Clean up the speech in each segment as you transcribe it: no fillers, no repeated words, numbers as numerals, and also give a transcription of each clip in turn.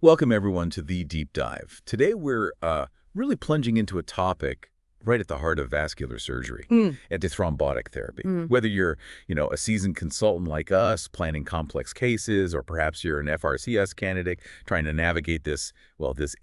Welcome, everyone, to The Deep Dive. Today, we're really plunging into a topic right at the heart of vascular surgery, Mm, antithrombotic therapy. mm. Whether you're, a seasoned consultant like us, planning complex cases, or perhaps you're an FRCS candidate trying to navigate this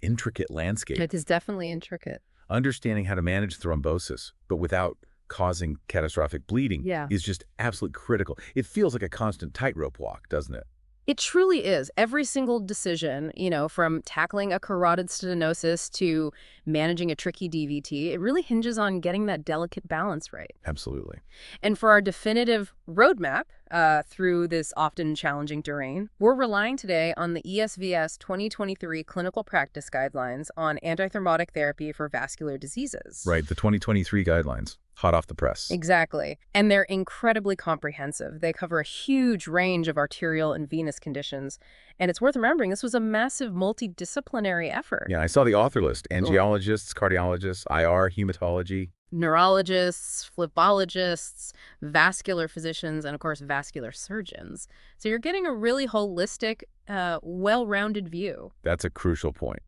intricate landscape, It is definitely intricate. understanding how to manage thrombosis, but without causing catastrophic bleeding Yeah. is just absolutely critical. It feels like a constant tightrope walk, doesn't it? It truly is. Every single decision, from tackling a carotid stenosis to managing a tricky DVT, it really hinges on getting that delicate balance right. Absolutely. And for our definitive roadmap through this often challenging terrain, we're relying today on the ESVS 2023 Clinical Practice Guidelines on Antithrombotic Therapy for Vascular Diseases. Right, the 2023 guidelines, hot off the press. Exactly. And they're incredibly comprehensive. They cover a huge range of arterial and venous conditions. And it's worth remembering, this was a massive multidisciplinary effort. Yeah, I saw the author list. Ugh. Angiologists, cardiologists, IR, hematology. Neurologists, phlebologists, vascular physicians, and of course, vascular surgeons. So you're getting a really holistic, well-rounded view. That's a crucial point.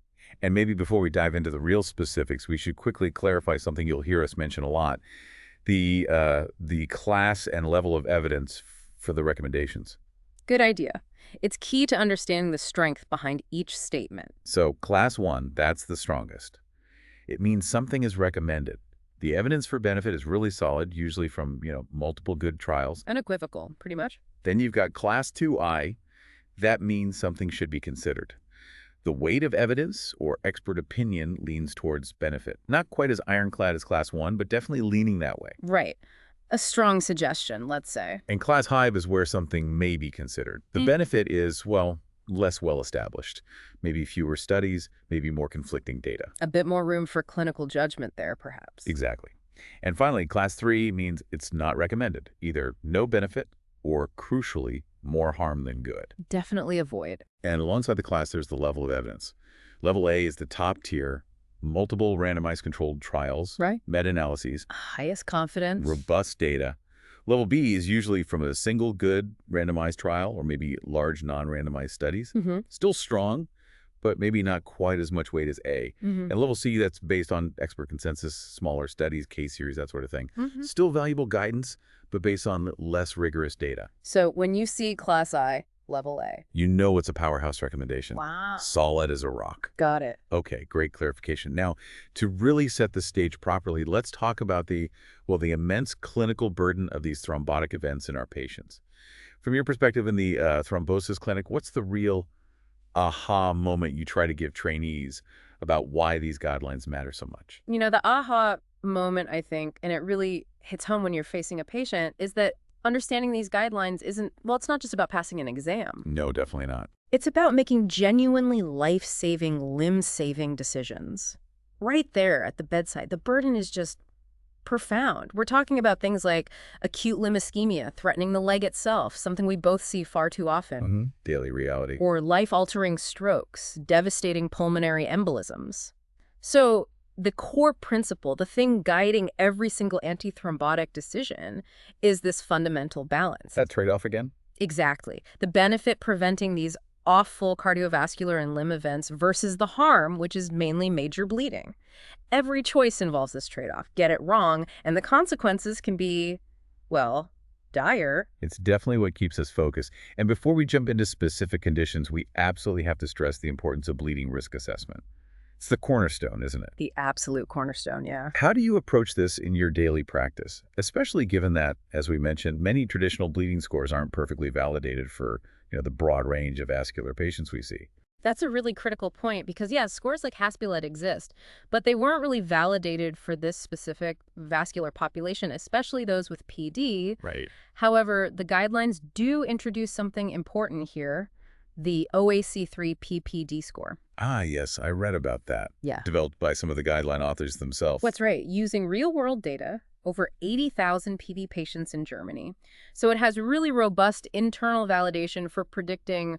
And maybe before we dive into the real specifics, we should quickly clarify something you'll hear us mention a lot. The class and level of evidence for the recommendations. Good idea. It's key to understanding the strength behind each statement. So class 1, that's the strongest. It means something is recommended. The evidence for benefit is really solid, usually from, multiple good trials. Unequivocal, pretty much. Then you've got class 2I. That means something should be considered. The weight of evidence or expert opinion leans towards benefit. Not quite as ironclad as class 1, but definitely leaning that way. Right. A strong suggestion, let's say. And class high is where something may be considered. The benefit is, well, less well established. Maybe fewer studies, maybe more conflicting data. A bit more room for clinical judgment there, perhaps. Exactly. And finally, class 3 means it's not recommended. Either no benefit or, crucially, more harm than good. Definitely avoid. And alongside the class, there's the level of evidence. Level A is the top tier, multiple randomized controlled trials, Right. meta-analyses, Highest confidence. robust data. Level B is usually from a single good randomized trial or maybe large non-randomized studies. Mm-hmm. Still strong, but maybe not quite as much weight as A. Mm-hmm. And level C, that's based on expert consensus, smaller studies, case series, that sort of thing. Mm-hmm. Still valuable guidance, but based on less rigorous data. So when you see class I, level A. You know it's a powerhouse recommendation. Wow. Solid as a rock. Got it. Okay, great clarification. Now, to really set the stage properly, let's talk about the immense clinical burden of these thrombotic events in our patients. From your perspective in the thrombosis clinic, what's the real aha moment you try to give trainees about why these guidelines matter so much? The aha moment, I think, and it really hits home when you're facing a patient, is that understanding these guidelines it's not just about passing an exam. No, definitely not. It's about making genuinely life-saving, limb-saving decisions. Right there at the bedside, the burden is just profound. We're talking about things like acute limb ischemia threatening the leg itself, something we both see far too often, Daily reality. or life-altering strokes, devastating pulmonary embolisms. So the core principle, the thing guiding every single antithrombotic decision, is this fundamental balance. That trade-off again? Exactly. The benefit preventing these awful cardiovascular and limb events versus the harm, which is mainly major bleeding. Every choice involves this trade-off. Get it wrong, and the consequences can be, dire. It's definitely what keeps us focused. And before we jump into specific conditions, we absolutely have to stress the importance of bleeding risk assessment. It's the cornerstone, isn't it? The absolute cornerstone, yeah. How do you approach this in your daily practice, especially given that, as we mentioned, many traditional bleeding scores aren't perfectly validated for, the broad range of vascular patients we see? That's a really critical point because, scores like Haspiled exist, but they weren't really validated for this specific vascular population, especially those with PD. Right. However, the guidelines do introduce something important here, the OAC3 PPD score. Ah, yes, I read about that. Yeah. Developed by some of the guideline authors themselves. What's right, using real-world data, over 80,000 PD patients in Germany. So it has really robust internal validation for predicting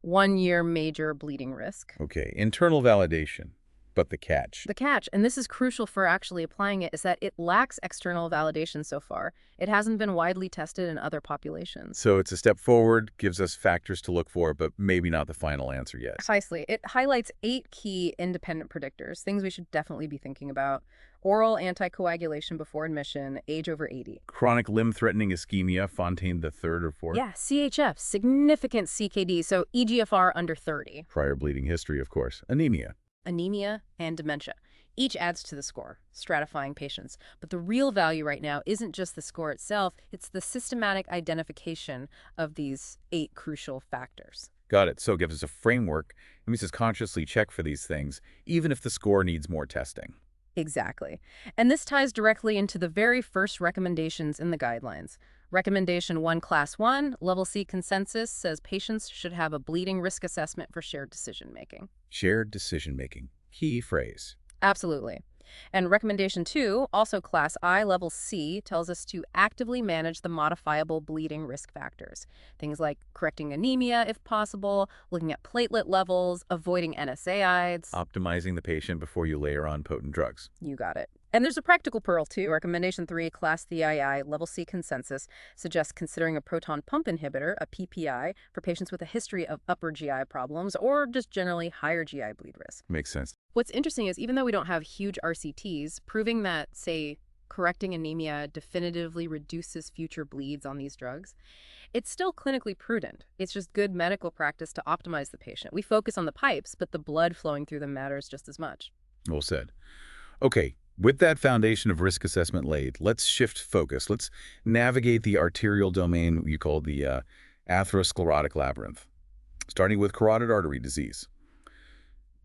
one-year major bleeding risk. Okay, internal validation. But the catch. The catch, and this is crucial for actually applying it, is that it lacks external validation so far. It hasn't been widely tested in other populations. So it's a step forward, gives us factors to look for, but maybe not the final answer yet. Precisely. It highlights 8 key independent predictors, things we should definitely be thinking about. Oral anticoagulation before admission, age over 80. Chronic limb-threatening ischemia, Fontaine the third or fourth. Yeah, CHF, significant CKD, so EGFR under 30. Prior bleeding history, of course. Anemia. Anemia, and dementia. Each adds to the score, stratifying patients. But the real value right now isn't just the score itself, it's the systematic identification of these 8 crucial factors. Got it. So it gives us a framework. It means us consciously check for these things, even if the score needs more testing. Exactly. And this ties directly into the very first recommendations in the guidelines. Recommendation 1, Class 1, Level C consensus, says patients should have a bleeding risk assessment for shared decision-making. Shared decision-making. Key phrase. Absolutely. And recommendation 2, also Class I, Level C, tells us to actively manage the modifiable bleeding risk factors. Things like correcting anemia if possible, looking at platelet levels, avoiding NSAIDs. Optimizing the patient before you layer on potent drugs. You got it. And there's a practical pearl, too. Recommendation 3, Class III, Level C consensus, suggests considering a proton pump inhibitor, a PPI, for patients with a history of upper GI problems or just generally higher GI bleed risk. Makes sense. What's interesting is even though we don't have huge RCTs, proving that, say, correcting anemia definitively reduces future bleeds on these drugs, it's still clinically prudent. It's just good medical practice to optimize the patient. We focus on the pipes, but the blood flowing through them matters just as much. Well said. Okay. With that foundation of risk assessment laid, let's shift focus. Let's navigate the arterial domain you call the atherosclerotic labyrinth, starting with carotid artery disease.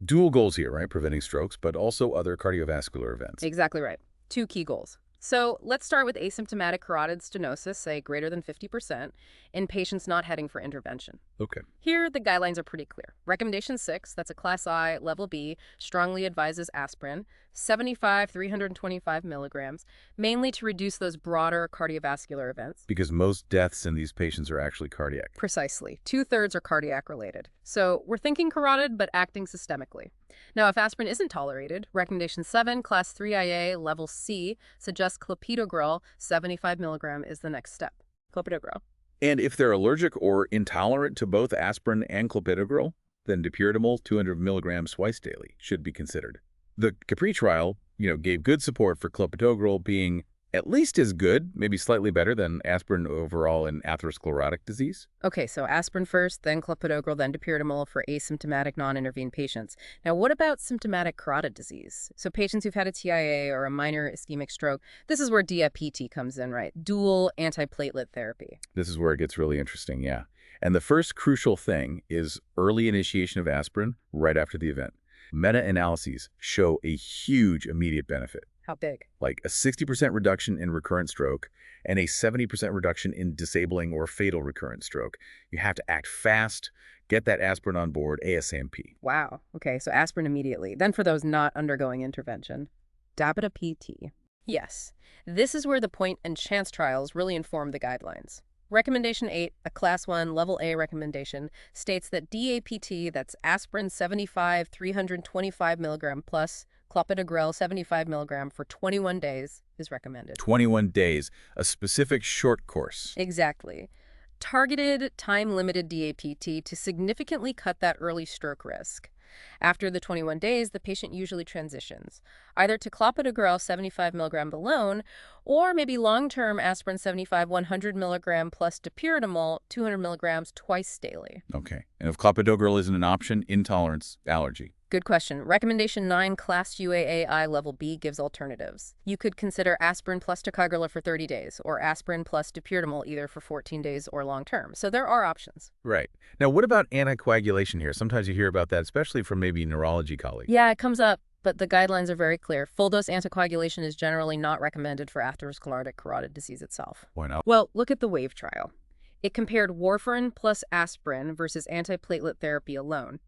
Dual goals here, right? Preventing strokes, but also other cardiovascular events. Exactly right. 2 key goals. So let's start with asymptomatic carotid stenosis, say greater than 50%, in patients not heading for intervention. Okay. Here, the guidelines are pretty clear. Recommendation 6, that's a Class I, Level B, strongly advises aspirin, 75, 325 milligrams, mainly to reduce those broader cardiovascular events. Because most deaths in these patients are actually cardiac. Precisely. 2/3 are cardiac-related. So we're thinking carotid, but acting systemically. Now, if aspirin isn't tolerated, recommendation 7, Class IIIa, Level C, suggests clopidogrel, 75 milligram, is the next step. Clopidogrel. And if they're allergic or intolerant to both aspirin and clopidogrel, then dipyridamole, 200 milligrams twice daily, should be considered. The Capri trial, gave good support for clopidogrel being at least as good, maybe slightly better than aspirin overall in atherosclerotic disease. Okay, so aspirin first, then clopidogrel, then dipyridamole for asymptomatic non-intervened patients. Now, what about symptomatic carotid disease? So patients who've had a TIA or a minor ischemic stroke, this is where DIPT comes in, right? Dual antiplatelet therapy. This is where it gets really interesting, yeah. And the first crucial thing is early initiation of aspirin right after the event. Meta-analyses show a huge immediate benefit. How big? Like a 60% reduction in recurrent stroke and a 70% reduction in disabling or fatal recurrent stroke. You have to act fast, get that aspirin on board ASAP. Wow. Okay, so aspirin immediately. Then for those not undergoing intervention, DAPITA PT. Yes, this is where the point and chance trials really inform the guidelines. Recommendation 8, a Class 1 Level A recommendation, states that DAPT, that's aspirin 75, 325 milligram plus clopidogrel 75 milligram for 21 days is recommended. 21 days, a specific short course. Exactly. Targeted, time-limited DAPT to significantly cut that early stroke risk. After the 21 days, the patient usually transitions, either to clopidogrel 75 milligram alone, or maybe long-term aspirin 75 100 milligram plus dipyridamole 200 milligrams twice daily. Okay. And if clopidogrel isn't an option, intolerance, allergy. Good question. Recommendation 9, Class UAAI Level B, gives alternatives. You could consider aspirin plus ticagrelor for 30 days, or aspirin plus dipyridamole either for 14 days or long-term. So there are options. Right. Now, what about anticoagulation here? Sometimes you hear about that, especially from maybe neurology colleagues. Yeah, it comes up, but the guidelines are very clear. Full-dose anticoagulation is generally not recommended for atherosclerotic carotid disease itself. Why not? Well, look at the WAVE trial. It compared warfarin plus aspirin versus antiplatelet therapy alone.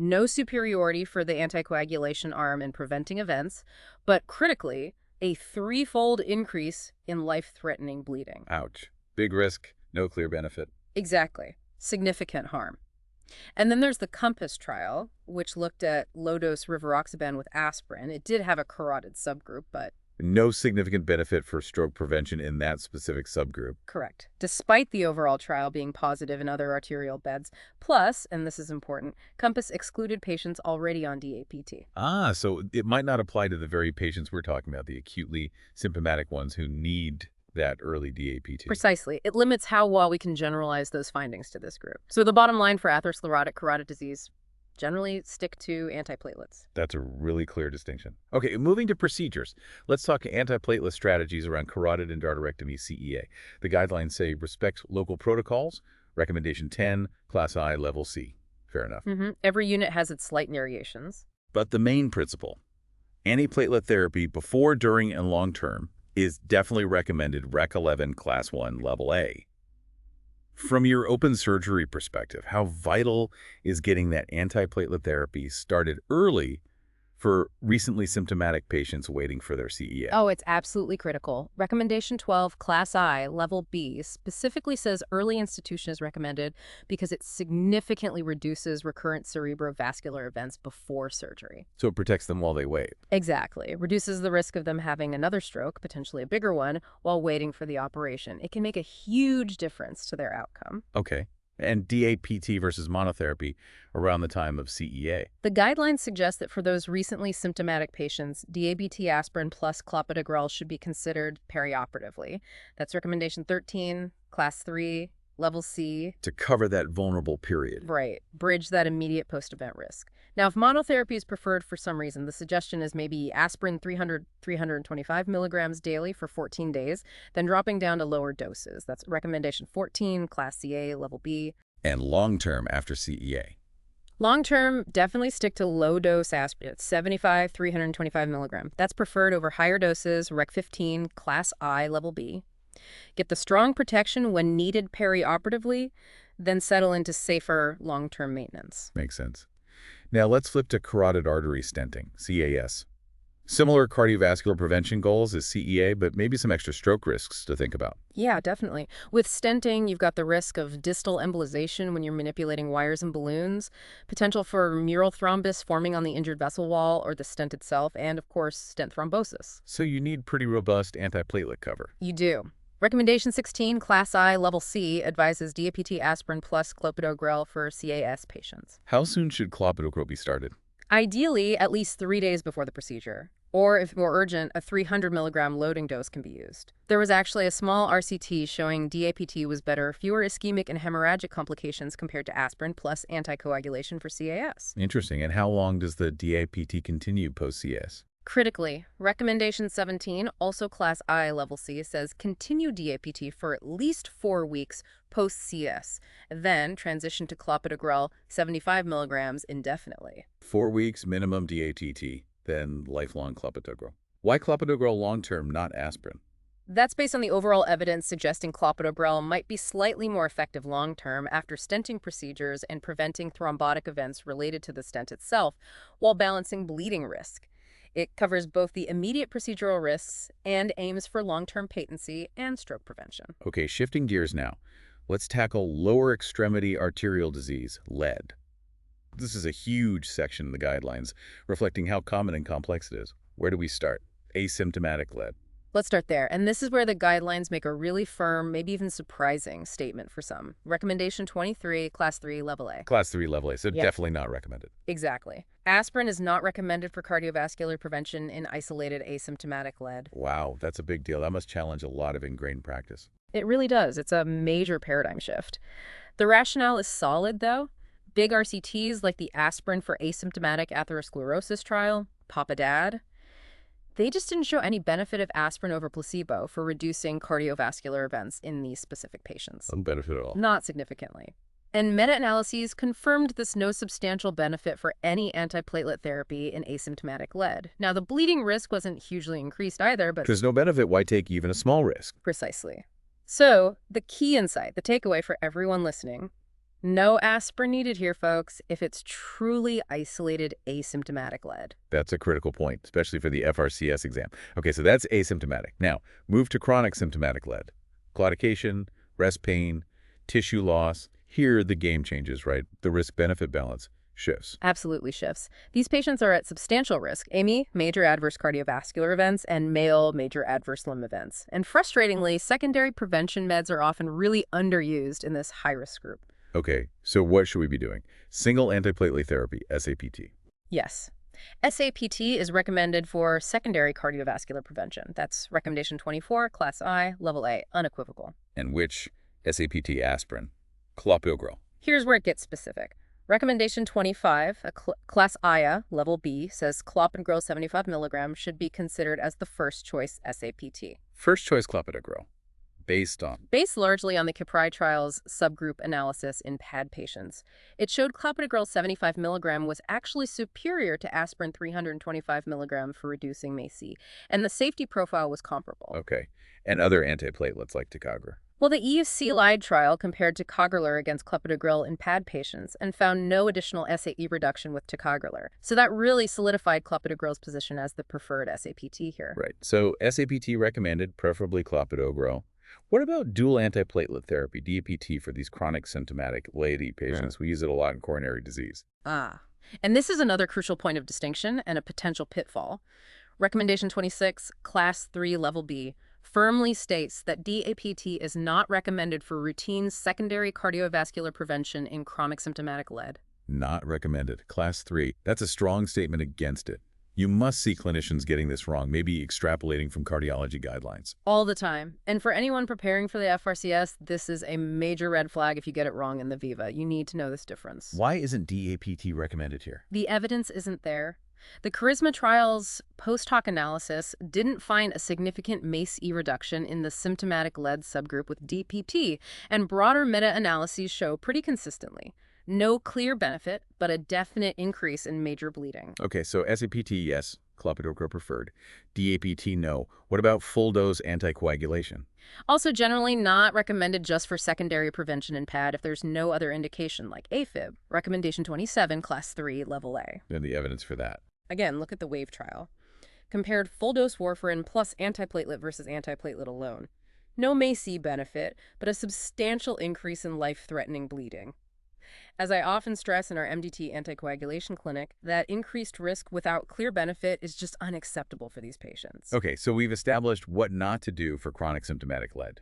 No superiority for the anticoagulation arm in preventing events, but critically, a 3-fold increase in life-threatening bleeding. Ouch. Big risk, no clear benefit. Exactly. Significant harm. And then there's the COMPASS trial, which looked at low-dose rivaroxaban with aspirin. It did have a carotid subgroup, but No significant benefit for stroke prevention in that specific subgroup. correct. Despite the overall trial being positive in other arterial beds. Plus, and this is important, COMPASS excluded patients already on DAPT. Ah, so it might not apply to the very patients we're talking about, the acutely symptomatic ones who need that early DAPT. Precisely. It limits how well we can generalize those findings to this group. So the bottom line for atherosclerotic carotid disease, generally stick to antiplatelets. That's a really clear distinction. Okay, moving to procedures. Let's talk antiplatelet strategies around carotid endarterectomy CEA. The guidelines say respect local protocols, recommendation 10, class I, level C. Fair enough. Every unit has its slight variations. But the main principle, antiplatelet therapy before, during, and long term is definitely recommended Rec 11 class 1 level A. From your open surgery perspective, how vital is getting that antiplatelet therapy started early for recently symptomatic patients waiting for their CEA? Oh, it's absolutely critical. Recommendation 12, Class I, Level B, specifically says early institution is recommended because it significantly reduces recurrent cerebrovascular events before surgery. So it protects them while they wait. Exactly. It reduces the risk of them having another stroke, potentially a bigger one, while waiting for the operation. It can make a huge difference to their outcome. Okay. And DAPT versus monotherapy around the time of CEA. The guidelines suggest that for those recently symptomatic patients, DAPT aspirin plus clopidogrel should be considered perioperatively. That's recommendation 13, class 3, level C. To cover that vulnerable period. Right. Bridge that immediate post-event risk. Now, if monotherapy is preferred for some reason, the suggestion is maybe aspirin 325 milligrams daily for 14 days, then dropping down to lower doses. That's recommendation 14, class CA, level B. And long-term after CEA. Long-term, definitely stick to low-dose aspirin at 75, 325 milligram. That's preferred over higher doses, Rec 15, class I, level B. Get the strong protection when needed perioperatively, then settle into safer long-term maintenance. Makes sense. Now let's flip to carotid artery stenting, CAS. Similar cardiovascular prevention goals as CEA, but maybe some extra stroke risks to think about. Yeah, definitely. With stenting, you've got the risk of distal embolization when you're manipulating wires and balloons, potential for mural thrombus forming on the injured vessel wall or the stent itself, and of course, stent thrombosis. So you need pretty robust antiplatelet cover. You do. Recommendation 16, Class I, Level C, advises DAPT aspirin plus clopidogrel for CAS patients. How soon should clopidogrel be started? Ideally, at least 3 days before the procedure. Or, if more urgent, a 300 milligram loading dose can be used. There was actually a small RCT showing DAPT was better, fewer ischemic and hemorrhagic complications compared to aspirin plus anticoagulation for CAS. Interesting. And how long does the DAPT continue post-CS? Critically, recommendation 17, also class I level C, says continue DAPT for at least 4 weeks post-CS, then transition to clopidogrel 75 milligrams indefinitely. 4 weeks minimum DAPT, then lifelong clopidogrel. Why clopidogrel long-term, not aspirin? That's based on the overall evidence suggesting clopidogrel might be slightly more effective long-term after stenting procedures and preventing thrombotic events related to the stent itself, while balancing bleeding risk. It covers both the immediate procedural risks and aims for long-term patency and stroke prevention. Okay, shifting gears now. Let's tackle lower extremity arterial disease, lead. This is a huge section in the guidelines, reflecting how common and complex it is. Where do we start? Asymptomatic lead. Let's start there. And this is where the guidelines make a really firm, maybe even surprising statement for some. Recommendation 23, Class 3, Level A. Class 3 level A, so Yep. definitely not recommended. Exactly. Aspirin is not recommended for cardiovascular prevention in isolated asymptomatic lead. Wow, that's a big deal. That must challenge a lot of ingrained practice. It really does. It's a major paradigm shift. The rationale is solid, though. Big RCTs like the aspirin for asymptomatic atherosclerosis trial, PAPA-DAD, they just didn't show any benefit of aspirin over placebo for reducing cardiovascular events in these specific patients. No benefit at all. Not significantly. And meta-analyses confirmed this no substantial benefit for any antiplatelet therapy in asymptomatic lead. Now, the bleeding risk wasn't hugely increased either, but There's no benefit, why take even a small risk? precisely. So, the key insight, the takeaway for everyone listening, no aspirin needed here, folks, if it's truly isolated asymptomatic lead. That's a critical point, especially for the FRCS exam. Okay, so that's asymptomatic. Now, move to chronic symptomatic lead. Claudication, rest pain, tissue loss, Here, the game changes, right? The risk-benefit balance shifts. Absolutely shifts. These patients are at substantial risk: AMI, major adverse cardiovascular events, and male major adverse limb events. And frustratingly, secondary prevention meds are often really underused in this high-risk group. Okay, so what should we be doing? Single antiplatelet therapy, SAPT. Yes. SAPT is recommended for secondary cardiovascular prevention. That's recommendation 24, class I, level A, unequivocal. And which SAPT aspirin? Clopidogrel. Here's where it gets specific. Recommendation 25, class IA, level B, says clopidogrel 75 milligrams should be considered as the first choice SAPT. First choice clopidogrel. Based on? Based largely on the Capri trial's subgroup analysis in PAD patients, it showed clopidogrel 75 milligram was actually superior to aspirin 325 milligram for reducing MACE, and the safety profile was comparable. Okay. And other antiplatelets like ticagrelor. Well, the EUC-LIDE trial compared ticagrelor against clopidogrel in PAD patients and found no additional SAE reduction with ticagrelor. So that really solidified clopidogrel's position as the preferred SAPT here. Right. So SAPT recommended, preferably clopidogrel. What about dual antiplatelet therapy, DAPT, for these chronic symptomatic laity patients? We use it a lot in coronary disease. And this is another crucial point of distinction and a potential pitfall. Recommendation 26, class 3, level B, firmly states that DAPT is not recommended for routine secondary cardiovascular prevention in chronic symptomatic lead. Not recommended. Class 3. That's a strong statement against it. You must see clinicians getting this wrong, maybe extrapolating from cardiology guidelines. All the time. And for anyone preparing for the FRCS, this is a major red flag if you get it wrong in the Viva. You need to know this difference. Why isn't DAPT recommended here? The evidence isn't there. The Charisma trial's post-hoc analysis didn't find a significant MACE-E reduction in the symptomatic lead subgroup with DPT, and broader meta-analyses show pretty consistently no clear benefit, but a definite increase in major bleeding. Okay, so SAPT, yes. Clopidogrel preferred. DAPT, no. What about full-dose anticoagulation? Also generally not recommended just for secondary prevention in PAD if there's no other indication like AFib. Recommendation 27, class 3, level A. And the evidence for that. Again, look at the WAVE trial. Compared full-dose warfarin plus antiplatelet versus antiplatelet alone. No MACE benefit, but a substantial increase in life-threatening bleeding. As I often stress in our MDT anticoagulation clinic, that increased risk without clear benefit is just unacceptable for these patients. Okay, so we've established what not to do for chronic symptomatic lead.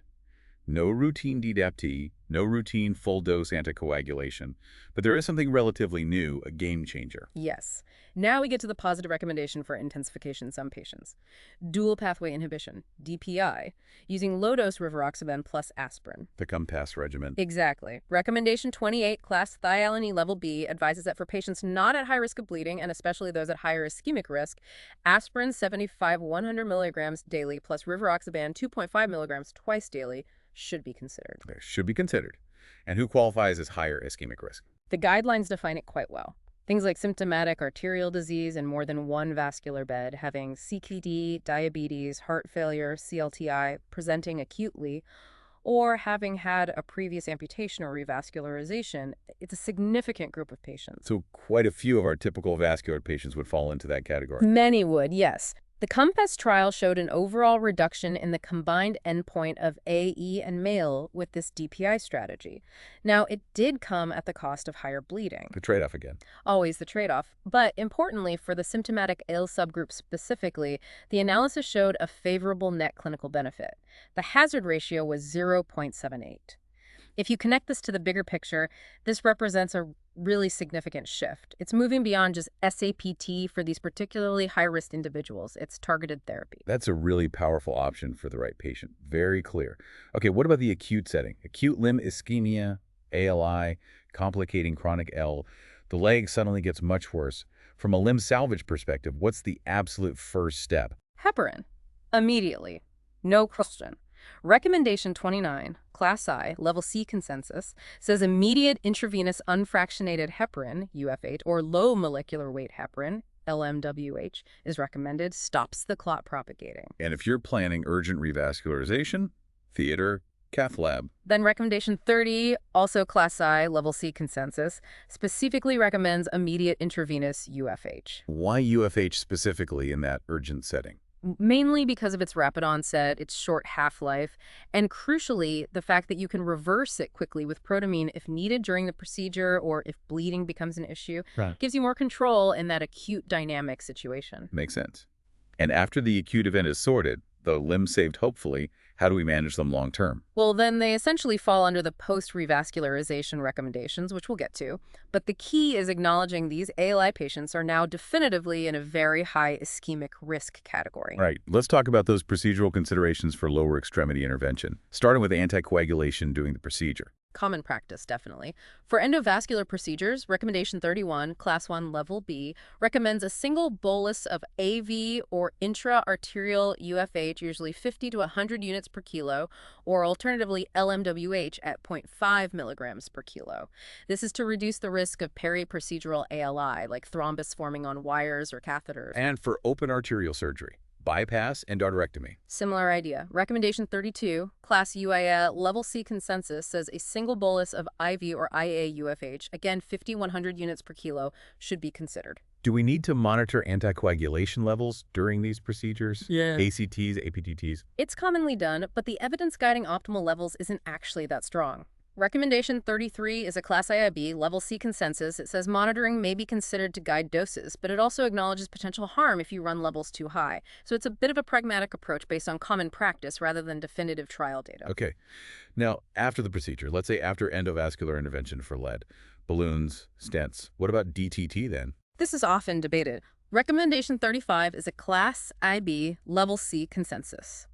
No routine DAPT, no routine full-dose anticoagulation, but there is something relatively new, a game changer. Yes. Now we get to the positive recommendation for intensification in some patients. Dual pathway inhibition, DPI, using low-dose rivaroxaban plus aspirin. The COMPASS regimen. Exactly. Recommendation 28, class thialanine level B, advises that for patients not at high risk of bleeding, and especially those at higher ischemic risk, aspirin 75 100 milligrams daily plus rivaroxaban 2.5 milligrams twice daily should be considered. There should be considered. And who qualifies as higher ischemic risk? The guidelines define it quite well. Things like symptomatic arterial disease and more than one vascular bed, having CKD, diabetes, heart failure, CLTI, presenting acutely, or having had a previous amputation or revascularization, it's a significant group of patients. So quite a few of our typical vascular patients would fall into that category. Many would, yes. The COMPASS trial showed an overall reduction in the combined endpoint of AE and male with this DPI strategy. Now, it did come at the cost of higher bleeding. The trade-off again. Always the trade-off. But importantly, for the symptomatic ALE subgroup specifically, the analysis showed a favorable net clinical benefit. The hazard ratio was 0.78. If you connect this to the bigger picture, this represents a really significant shift. It's moving beyond just SAPT for these particularly high-risk individuals. It's targeted therapy. That's a really powerful option for the right patient. Very clear. Okay, what about the acute setting? Acute limb ischemia, ALI, complicating chronic L. The leg suddenly gets much worse. From a limb salvage perspective, what's the absolute first step? Heparin. Immediately. No question. Recommendation 29, Class I, Level C consensus, says immediate intravenous unfractionated heparin, UF8, or low molecular weight heparin, LMWH, is recommended, stops the clot propagating. And if you're planning urgent revascularization, theater, cath lab. Then recommendation 30, also Class I, Level C consensus, specifically recommends immediate intravenous UFH. Why UFH specifically in that urgent setting? mainly because of its rapid onset, its short half-life, and crucially, the fact that you can reverse it quickly with protamine if needed during the procedure or if bleeding becomes an issue. Right. Gives you more control in that acute dynamic situation. Makes sense. And after the acute event is sorted, the limb saved hopefully, how do we manage them long term? Well, then they essentially fall under the post-revascularization recommendations, which we'll get to. But the key is acknowledging these ALI patients are now definitively in a very high ischemic risk category. Right. Let's talk about those procedural considerations for lower extremity intervention, starting with anticoagulation during the procedure. Common practice, definitely. For endovascular procedures, recommendation 31, class 1 level B, recommends a single bolus of AV or intra-arterial UFH, usually 50 to 100 units per kilo, or alternatively LMWH at 0.5 milligrams per kilo. This is to reduce the risk of peri-procedural ALI, like thrombus forming on wires or catheters. And for open arterial surgery, bypass and endarterectomy. Similar idea. Recommendation 32, Class UIA Level C consensus says a single bolus of IV or IA UFH, again 50-100 units per kilo, should be considered. Do we need to monitor anticoagulation levels during these procedures? Yeah. ACTs, APTTs? It's commonly done, but the evidence guiding optimal levels isn't actually that strong. Recommendation 33 is a Class IIB Level C consensus. It says monitoring may be considered to guide doses, but it also acknowledges potential harm if you run levels too high. So it's a bit of a pragmatic approach based on common practice rather than definitive trial data. Okay. Now, after the procedure, let's say after endovascular intervention for lead, balloons, stents, what about DTT then? This is often debated. Recommendation 35 is a Class IB Level C consensus.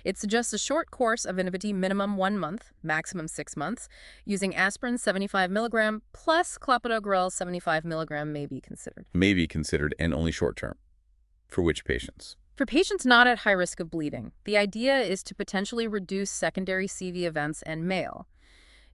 It suggests a short course of Innovity, minimum 1 month, maximum 6 months, using aspirin 75 milligram plus clopidogrel 75 milligram may be considered. May be considered and only short term. For which patients? For patients not at high risk of bleeding, the idea is to potentially reduce secondary CV events and male.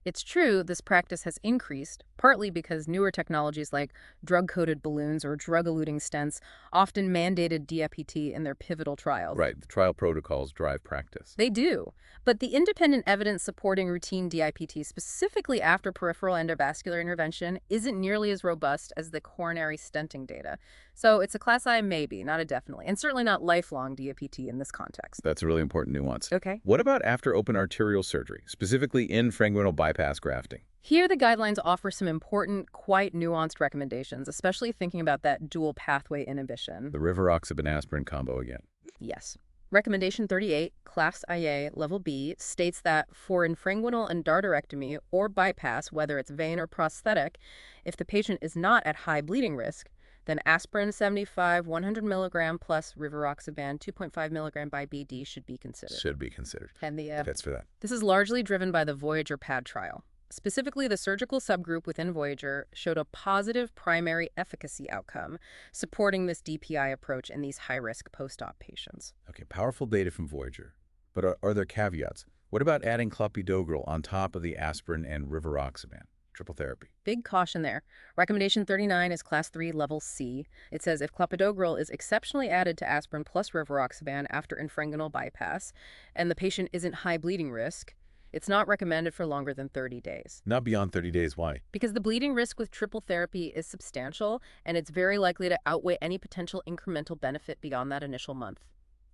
It's true this practice has increased, partly because newer technologies like drug-coated balloons or drug-eluting stents often mandated DIPT in their pivotal trials. Right, the trial protocols drive practice. They do, but the independent evidence supporting routine DIPT, specifically after peripheral endovascular intervention, isn't nearly as robust as the coronary stenting data. So it's a Class I maybe, not a definitely, and certainly not lifelong DIPT in this context. That's a really important nuance. Okay. What about after open arterial surgery, specifically infrainguinal bypass grafting? Here, the guidelines offer some important, quite nuanced recommendations, especially thinking about that dual pathway inhibition. The rivaroxaban-aspirin combo again. Yes. Recommendation 38, Class IA Level B, states that for infrainguinal endarterectomy or bypass, whether it's vein or prosthetic, if the patient is not at high bleeding risk, then aspirin 75, 100 milligram plus rivaroxaban 2.5 milligram by BD should be considered. Should be considered. And That's for that. this is largely driven by the Voyager PAD trial. Specifically, the surgical subgroup within Voyager showed a positive primary efficacy outcome, supporting this DPI approach in these high-risk post-op patients. Okay, powerful data from Voyager. But are there caveats? What about adding clopidogrel on top of the aspirin and rivaroxaban? Triple therapy. Big caution there. Recommendation 39 is Class 3 Level C. It says if clopidogrel is exceptionally added to aspirin plus rivaroxaban after infrainguinal bypass, and the patient isn't high bleeding risk, it's not recommended for longer than 30 days. Not beyond 30 days. Why? Because the bleeding risk with triple therapy is substantial, and it's very likely to outweigh any potential incremental benefit beyond that initial month.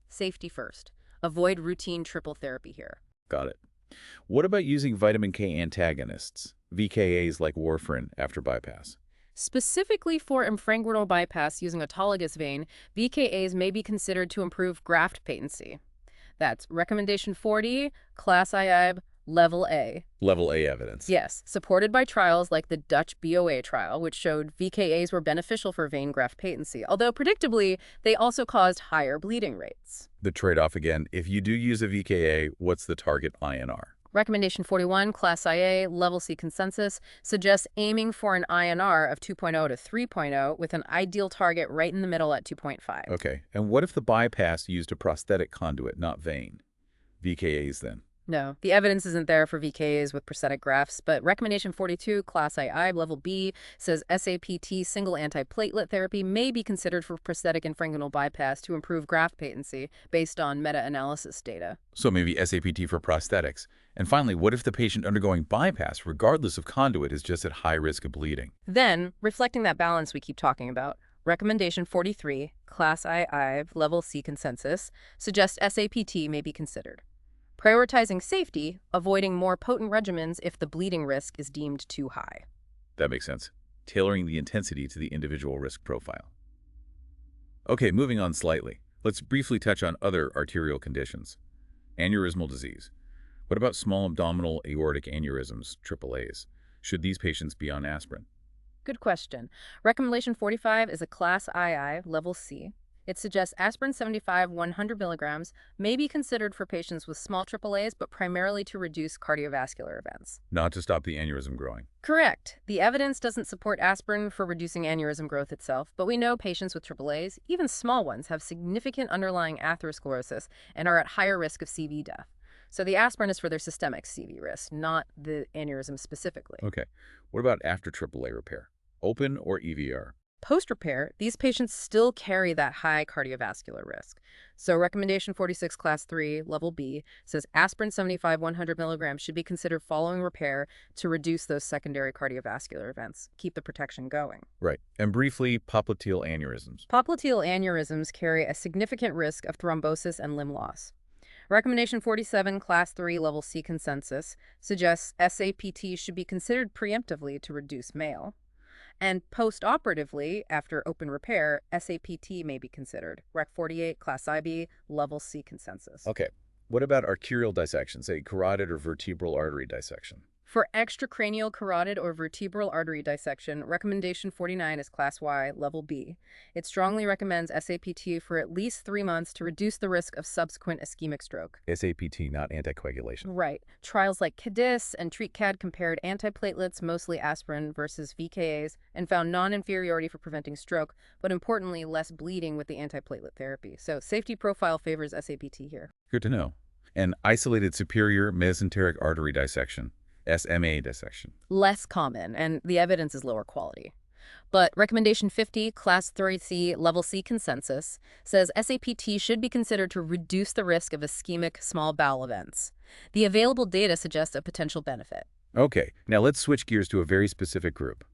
Safety first. Avoid routine triple therapy here. Got it. What about using vitamin K antagonists, VKAs like warfarin, after bypass? Specifically for infrainguinal bypass using autologous vein, VKAs may be considered to improve graft patency. That's recommendation 40, Class IIB, Level A. Level A evidence. Yes, supported by trials like the Dutch BOA trial, which showed VKAs were beneficial for vein graft patency, although predictably, they also caused higher bleeding rates. The trade-off again, if you do use a VKA, what's the target INR? Recommendation 41, Class IA, Level C consensus, suggests aiming for an INR of 2.0 to 3.0 with an ideal target right in the middle at 2.5. Okay, and what if the bypass used a prosthetic conduit, not vein? VKAs then? No, the evidence isn't there for VKAs with prosthetic grafts, but recommendation 42, Class II, Level B, says SAPT single antiplatelet therapy may be considered for prosthetic infrainguinal bypass to improve graft patency based on meta-analysis data. So maybe SAPT for prosthetics. And finally, what if the patient undergoing bypass, regardless of conduit, is just at high risk of bleeding? Then, reflecting that balance we keep talking about, recommendation 43, Class II, Level C consensus, suggests SAPT may be considered. Prioritizing safety, avoiding more potent regimens if the bleeding risk is deemed too high. That makes sense. Tailoring the intensity to the individual risk profile. Okay, moving on slightly. Let's briefly touch on other arterial conditions. Aneurysmal disease. What about small abdominal aortic aneurysms, AAAs? Should these patients be on aspirin? Good question. Recommendation 45 is a Class II, Level C. It suggests aspirin 75 100 milligrams may be considered for patients with small AAAs, but primarily to reduce cardiovascular events. Not to stop the aneurysm growing. Correct. The evidence doesn't support aspirin for reducing aneurysm growth itself, but we know patients with AAAs, even small ones, have significant underlying atherosclerosis and are at higher risk of CV death. So the aspirin is for their systemic CV risk, not the aneurysm specifically. Okay. What about after AAA repair? Open or EVR? Post-repair, these patients still carry that high cardiovascular risk. So recommendation 46, Class 3, Level B, says aspirin 75 100 milligrams should be considered following repair to reduce those secondary cardiovascular events, keep the protection going. Right. And briefly, popliteal aneurysms. Popliteal aneurysms carry a significant risk of thrombosis and limb loss. Recommendation 47, Class 3, Level C consensus, suggests SAPT should be considered preemptively to reduce MALE. And post-operatively, after open repair, SAPT may be considered. Rec 48, Class IB, Level C consensus. Okay. What about arterial dissection, say carotid or vertebral artery dissection? For extracranial carotid or vertebral artery dissection, recommendation 49 is Class Y, Level B. It strongly recommends SAPT for at least 3 months to reduce the risk of subsequent ischemic stroke. SAPT, not anticoagulation. Right. Trials like CADIS and TreatCAD compared antiplatelets, mostly aspirin, versus VKAs, and found non-inferiority for preventing stroke, but importantly, less bleeding with the antiplatelet therapy. So safety profile favors SAPT here. Good to know. And isolated superior mesenteric artery dissection. SMA dissection. Less common, and the evidence is lower quality. But recommendation 50, Class 3C, Level C consensus, says SAPT should be considered to reduce the risk of ischemic small bowel events. The available data suggests a potential benefit. Okay, now let's switch gears to a very specific group.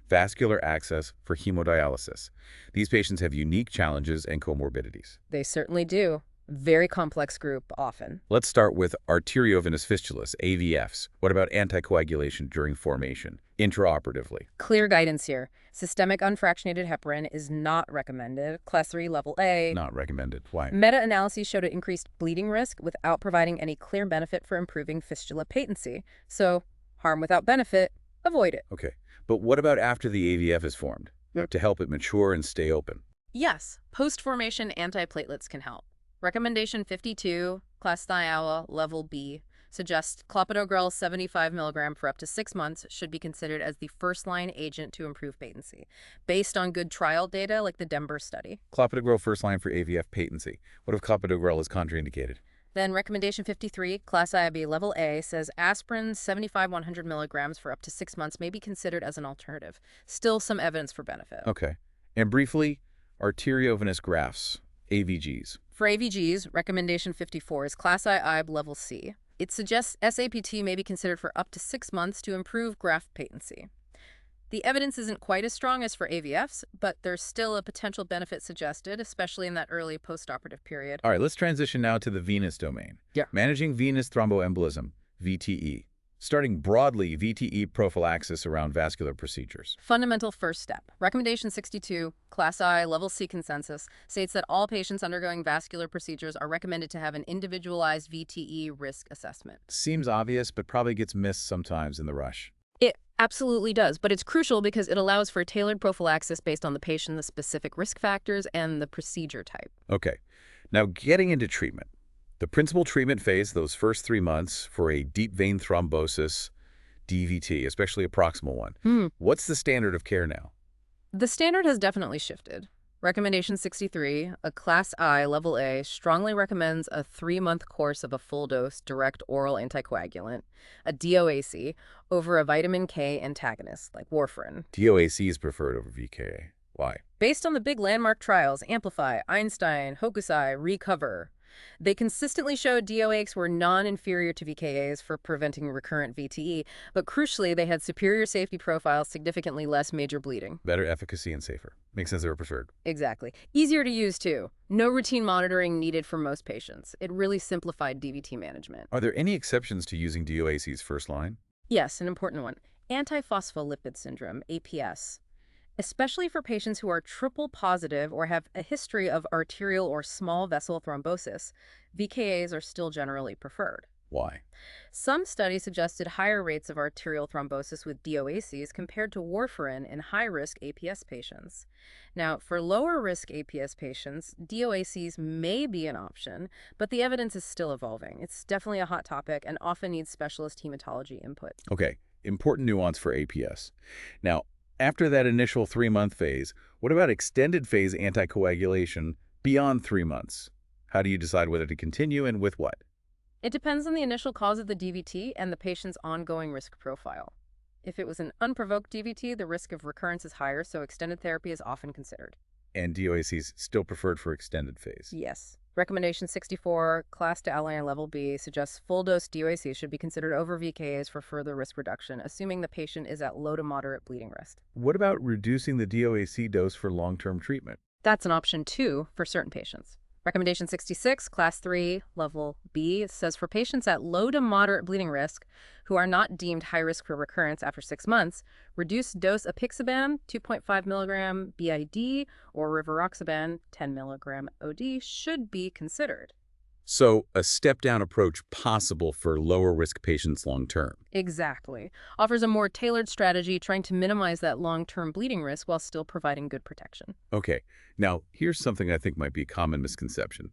Vascular access for hemodialysis. These patients have unique challenges and comorbidities. They certainly do. Very complex group, often. Let's start with arteriovenous fistulas, AVFs. What about anticoagulation during formation, intraoperatively? Clear guidance here. Systemic unfractionated heparin is not recommended. Class 3, Level A. Not recommended. Why? Meta-analyses showed an increased bleeding risk without providing any clear benefit for improving fistula patency. So, harm without benefit, avoid it. Okay, but what about after the AVF is formed? To help it mature and stay open? Yes, post-formation antiplatelets can help. Recommendation 52, Class Thiawa, Level B, suggests clopidogrel 75 mg for up to 6 months should be considered as the first-line agent to improve patency, based on good trial data like the Denver study. Clopidogrel first line for AVF patency. What if clopidogrel is contraindicated? Then recommendation 53, Class IB, Level A, says aspirin 75 100 milligrams for up to 6 months may be considered as an alternative. Still some evidence for benefit. Okay. And briefly, arteriovenous grafts, AVGs. For AVGs, recommendation 54 is Class I Level C. It suggests SAPT may be considered for up to 6 months to improve graft patency. The evidence isn't quite as strong as for AVFs, but there's still a potential benefit suggested, especially in that early postoperative period. All right, let's transition now to the venous domain. Yeah. Managing venous thromboembolism, VTE. Starting broadly, VTE prophylaxis around vascular procedures. Fundamental first step. Recommendation 62, Class I, Level C consensus, states that all patients undergoing vascular procedures are recommended to have an individualized VTE risk assessment. Seems obvious, but probably gets missed sometimes in the rush. It absolutely does, but it's crucial because it allows for tailored prophylaxis based on the patient, the specific risk factors, and the procedure type. Okay, now getting into treatment. The principal treatment phase, those first 3 months for a deep vein thrombosis, DVT, especially a proximal one. What's the standard of care now? The standard has definitely shifted. Recommendation 63, a Class I, Level A, strongly recommends a 3-month course of a full-dose direct oral anticoagulant, a DOAC, over a vitamin K antagonist like warfarin. DOAC is preferred over VKA. Why? Based on the big landmark trials, Amplify, Einstein, Hokusai, Recover, They consistently showed DOAs were non-inferior to VKAs for preventing recurrent VTE, but crucially, they had superior safety profiles, significantly less major bleeding. Better efficacy and safer. Makes sense they were preferred. Exactly. Easier to use, too. No routine monitoring needed for most patients. It really simplified DVT management. Are there any exceptions to using DOACs first line? Yes, an important one. Antiphospholipid syndrome, APS. Especially for patients who are triple positive or have a history of arterial or small vessel thrombosis, VKAs are still generally preferred. Why? Some studies suggested higher rates of arterial thrombosis with DOACs compared to warfarin in high-risk APS patients. Now, for lower-risk APS patients, DOACs may be an option, but the evidence is still evolving. It's definitely a hot topic and often needs specialist hematology input. Okay, important nuance for APS. Now, after that initial 3-month phase, what about extended phase anticoagulation beyond 3 months? How do you decide whether to continue and with what? It depends on the initial cause of the DVT and the patient's ongoing risk profile. If it was an unprovoked DVT, the risk of recurrence is higher, so extended therapy is often considered. And DOACs still preferred for extended phase. Yes. Recommendation 64, Class to Ally Level B, suggests full-dose DOAC should be considered over VKAs for further risk reduction, assuming the patient is at low to moderate bleeding risk. What about reducing the DOAC dose for long-term treatment? That's an option, too, for certain patients. Recommendation 66, Class 3, Level B, says for patients at low to moderate bleeding risk who are not deemed high risk for recurrence after 6 months, reduced dose apixaban, 2.5 milligram BID, or rivaroxaban, 10 milligram OD, should be considered. So, a step-down approach possible for lower-risk patients long-term. Exactly. Offers a more tailored strategy trying to minimize that long-term bleeding risk while still providing good protection. Okay, now here's something I think might be a common misconception.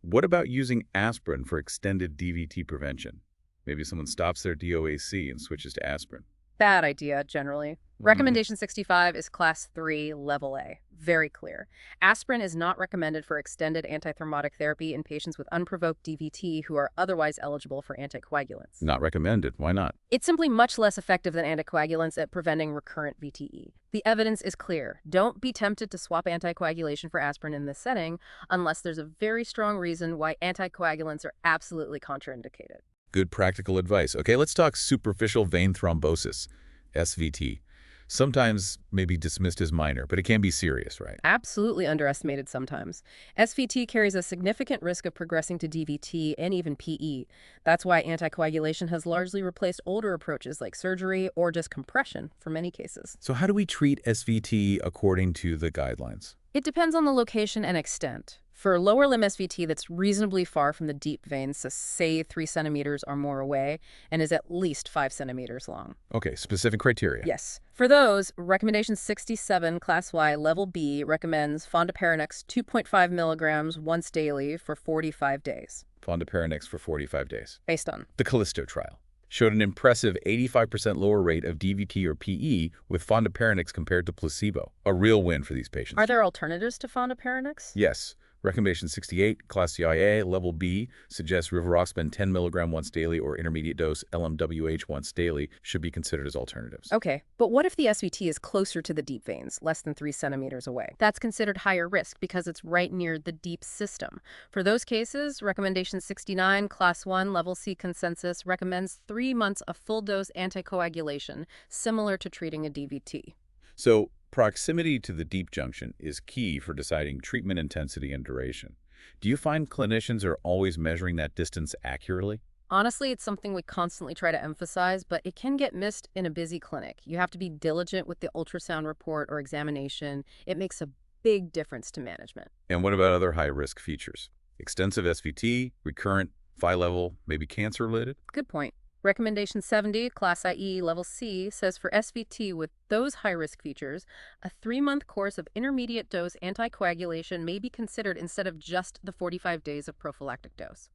What about using aspirin for extended DVT prevention? Maybe someone stops their DOAC and switches to aspirin. Bad idea, generally. Recommendation 65 is Class 3, Level A. Very clear. Aspirin is not recommended for extended antithrombotic therapy in patients with unprovoked DVT who are otherwise eligible for anticoagulants. Not recommended. Why not? It's simply much less effective than anticoagulants at preventing recurrent VTE. The evidence is clear. Don't be tempted to swap anticoagulation for aspirin in this setting unless there's a very strong reason why anticoagulants are absolutely contraindicated. Good practical advice. Okay, let's talk superficial vein thrombosis, SVT. Sometimes maybe dismissed as minor, but it can be serious, right? Absolutely underestimated sometimes. SVT carries a significant risk of progressing to DVT and even PE. That's why anticoagulation has largely replaced older approaches like surgery or just compression for many cases. So how do we treat SVT according to the guidelines? It depends on the location and extent. For lower limb SVT that's reasonably far from the deep veins, so say 3 centimeters or more away, and is at least 5 centimeters long. Okay, specific criteria. Yes. For those, recommendation 67, Class Y, Level B, recommends fondaparinux 2.5 milligrams once daily for 45 days. Fondaparinux for 45 days. Based on The Callisto trial showed an impressive 85% lower rate of DVT or PE with fondaparinux compared to placebo. A real win for these patients. Are there alternatives to fondaparinux? Yes. Recommendation 68, Class CIA, Level B, suggests rivaroxaban 10 milligram once daily or intermediate dose LMWH once daily should be considered as alternatives. Okay, but what if the SVT is closer to the deep veins, less than 3 centimeters away? That's considered higher risk because it's right near the deep system. For those cases, recommendation 69, Class 1, Level C consensus recommends 3 months of full-dose anticoagulation, similar to treating a DVT. So, proximity to the deep junction is key for deciding treatment intensity and duration. Do you find clinicians are always measuring that distance accurately? Honestly, it's something we constantly try to emphasize, but it can get missed in a busy clinic. You have to be diligent with the ultrasound report or examination. It makes a big difference to management. And what about other high-risk features? Extensive SVT, recurrent, phi level, maybe cancer-related? Good point. Recommendation 70, Class IE, Level C, says for SVT with those high-risk features, a 3-month course of intermediate dose anticoagulation may be considered instead of just the 45 days of prophylactic dose.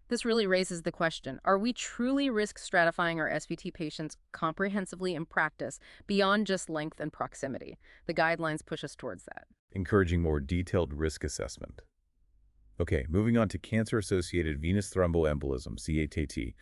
This really raises the question, are we truly risk stratifying our SVT patients comprehensively in practice beyond just length and proximity? The guidelines push us towards that. Encouraging more detailed risk assessment. Okay, moving on to cancer-associated venous thromboembolism, CATT.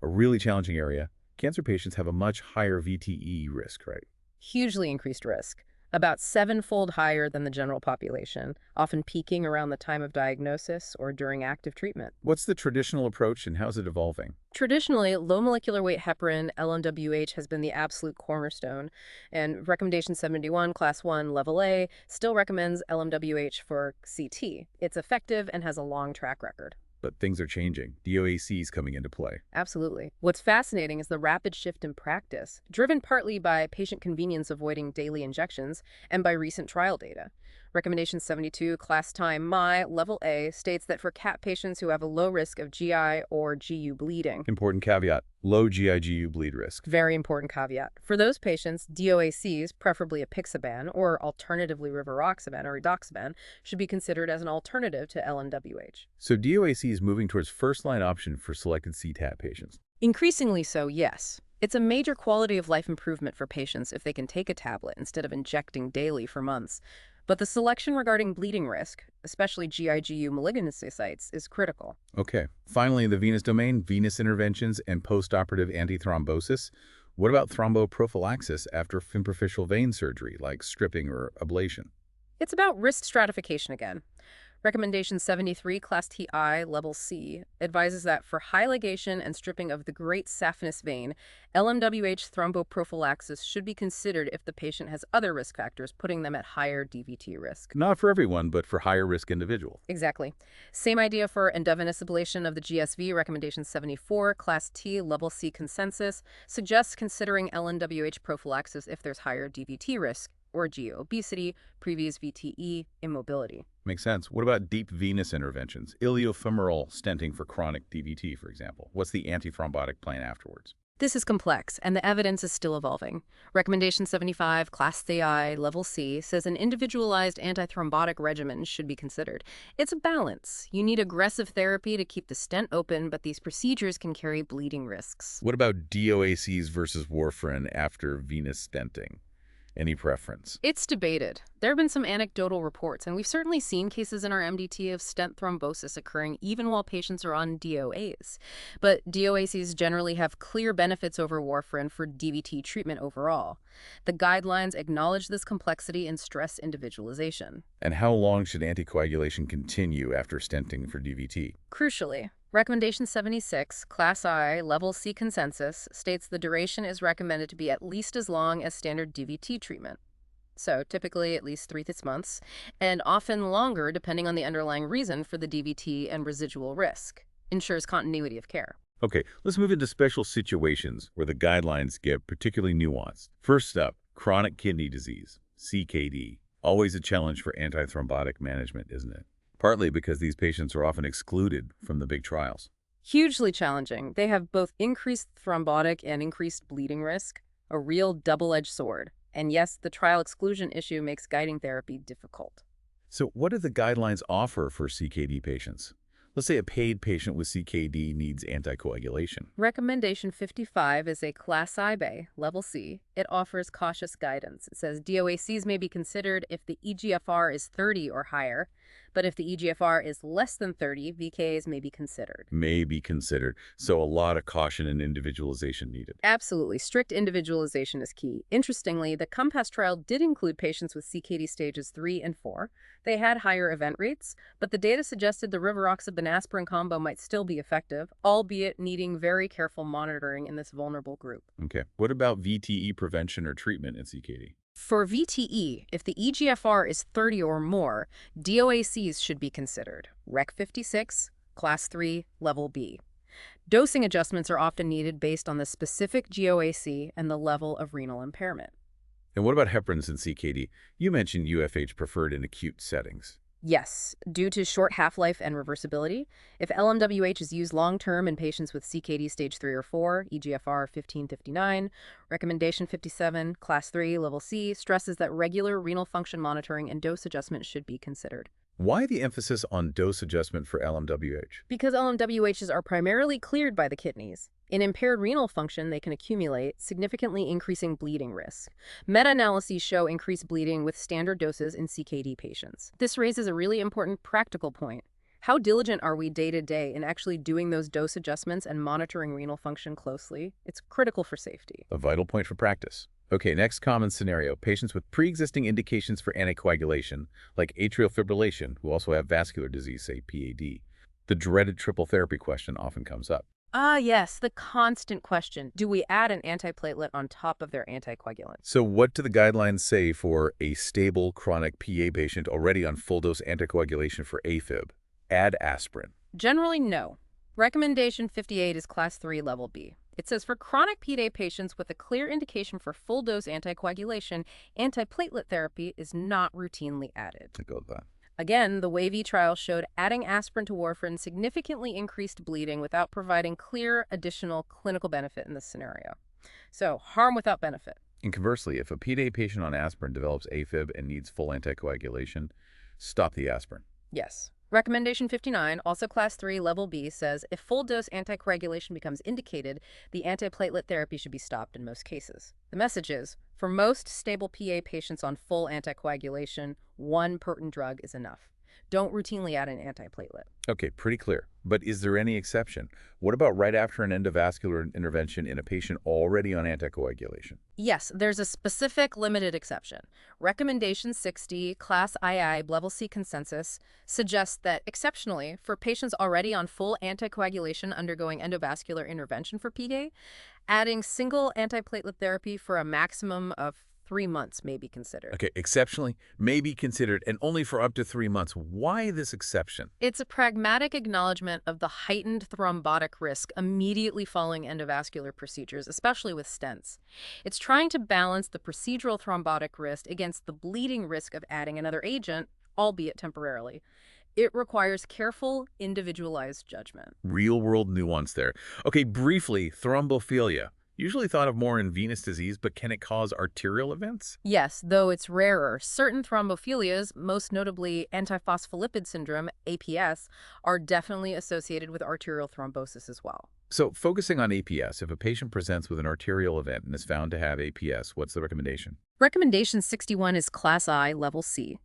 A really challenging area. Cancer patients have a much higher VTE risk, right? Hugely increased risk. about sevenfold higher than the general population, often peaking around the time of diagnosis or during active treatment. What's the traditional approach and how's it evolving? Traditionally, low molecular weight heparin, LMWH, has been the absolute cornerstone, and Recommendation 71, Class 1, Level A, still recommends LMWH for CT. It's effective and has a long track record. But things are changing. DOAC is coming into play. Absolutely. What's fascinating is the rapid shift in practice, driven partly by patient convenience avoiding daily injections and by recent trial data. Recommendation 72, Class Time MI, Level A, states that for CAP patients who have a low risk of GI or GU bleeding. Important caveat, low GI-GU bleed risk. Very important caveat. For those patients, DOACs, preferably apixaban or alternatively rivaroxaban or edoxaban, should be considered as an alternative to LMWH. So DOAC is moving towards first-line option for selected CTAP patients. Increasingly so, yes. It's a major quality of life improvement for patients if they can take a tablet instead of injecting daily for months. But the selection regarding bleeding risk, especially GI-GU malignancy sites, is critical. Okay. Finally, in the venous domain, venous interventions and postoperative antithrombosis. What about thromboprophylaxis after superficial vein surgery, like stripping or ablation? It's about risk stratification again. Recommendation 73, Class TI, Level C, advises that for high ligation and stripping of the great saphenous vein, LMWH thromboprophylaxis should be considered if the patient has other risk factors, putting them at higher DVT risk. Not for everyone, but for higher-risk individuals. Exactly. Same idea for endovenous ablation of the GSV. Recommendation 74, Class T, Level C consensus, suggests considering LMWH prophylaxis if there's higher DVT risk or GU obesity, previous VTE, immobility. Makes sense. What about deep venous interventions? Iliofemoral stenting for chronic DVT, for example. What's the antithrombotic plan afterwards? This is complex, and the evidence is still evolving. Recommendation 75, Class CI, Level C, says an individualized antithrombotic regimen should be considered. It's a balance. You need aggressive therapy to keep the stent open, but these procedures can carry bleeding risks. What about DOACs versus warfarin after venous stenting? Any preference? It's debated. There have been some anecdotal reports, and we've certainly seen cases in our MDT of stent thrombosis occurring even while patients are on DOAs. But DOACs generally have clear benefits over warfarin for DVT treatment overall. The guidelines acknowledge this complexity and stress individualization. And how long should anticoagulation continue after stenting for DVT? Crucially, Recommendation 76, Class I, Level C consensus, states the duration is recommended to be at least as long as standard DVT treatment. So typically at least 3 months, and often longer depending on the underlying reason for the DVT and residual risk. Ensures continuity of care. Okay, let's move into special situations where the guidelines get particularly nuanced. First up, chronic kidney disease, CKD. Always a challenge for antithrombotic management, isn't it? Partly because these patients are often excluded from the big trials. Hugely challenging. They have both increased thrombotic and increased bleeding risk, a real double-edged sword. And yes, the trial exclusion issue makes guiding therapy difficult. So what do the guidelines offer for CKD patients? Let's say a paid patient with CKD needs anticoagulation. Recommendation 55 is a Class IB, Level C. It offers cautious guidance. It says DOACs may be considered if the eGFR is 30 or higher, but if the eGFR is less than 30, VKs may be considered. May be considered. So a lot of caution and individualization needed. Absolutely. Strict individualization is key. Interestingly, the COMPASS trial did include patients with CKD stages 3 and 4. They had higher event rates, but the data suggested the rivaroxaban aspirin combo might still be effective, albeit needing very careful monitoring in this vulnerable group. Okay. What about VTE prevention or treatment in CKD? For VTE, if the eGFR is 30 or more, DOACs should be considered. Rec 56, Class 3, Level B. Dosing adjustments are often needed based on the specific GOAC and the level of renal impairment. And what about heparins in CKD? You mentioned UFH preferred in acute settings. Yes, due to short half-life and reversibility, if LMWH is used long-term in patients with CKD stage 3 or 4, eGFR 1559, Recommendation 57, Class 3, Level C, stresses that regular renal function monitoring and dose adjustment should be considered. Why the emphasis on dose adjustment for LMWH? Because LMWHs are primarily cleared by the kidneys. In impaired renal function, they can accumulate, significantly increasing bleeding risk. Meta-analyses show increased bleeding with standard doses in CKD patients. This raises a really important practical point. How diligent are we day to day in actually doing those dose adjustments and monitoring renal function closely? It's critical for safety. A vital point for practice. Okay, next common scenario. Patients with pre-existing indications for anticoagulation, like atrial fibrillation, who also have vascular disease, say PAD. The dreaded triple therapy question often comes up. Ah, yes, the constant question. Do we add an antiplatelet on top of their anticoagulant? So what do the guidelines say for a stable chronic PA patient already on full-dose anticoagulation for AFib? Add aspirin. Generally, no. Recommendation 58 is Class 3, Level B. It says for chronic PDA patients with a clear indication for full-dose anticoagulation, antiplatelet therapy is not routinely added. I go with that. Again, the WAVE trial showed adding aspirin to warfarin significantly increased bleeding without providing clear additional clinical benefit in this scenario. So, harm without benefit. And conversely, if a PDA patient on aspirin develops AFib and needs full anticoagulation, stop the aspirin. Yes. Recommendation 59, also Class 3, Level B, says if full-dose anticoagulation becomes indicated, the antiplatelet therapy should be stopped in most cases. The message is, for most stable PA patients on full anticoagulation, one potent drug is enough. Don't routinely add an antiplatelet. Okay, pretty clear. But is there any exception? What about right after an endovascular intervention in a patient already on anticoagulation? Yes, there's a specific limited exception. Recommendation 60, Class II, Level C consensus, suggests that exceptionally, for patients already on full anticoagulation undergoing endovascular intervention for PDA, adding single antiplatelet therapy for a maximum of 3 months may be considered. Okay, exceptionally, may be considered, and only for up to 3 months. Why this exception? It's a pragmatic acknowledgement of the heightened thrombotic risk immediately following endovascular procedures, especially with stents. It's trying to balance the procedural thrombotic risk against the bleeding risk of adding another agent, albeit temporarily. It requires careful, individualized judgment. Real-world nuance there. Okay, briefly, thrombophilia. Usually thought of more in venous disease, but can it cause arterial events? Yes, though it's rarer, certain thrombophilias, most notably antiphospholipid syndrome, APS, are definitely associated with arterial thrombosis as well. So focusing on APS, if a patient presents with an arterial event and is found to have APS, what's the recommendation? Recommendation 61 is Class I, Level C.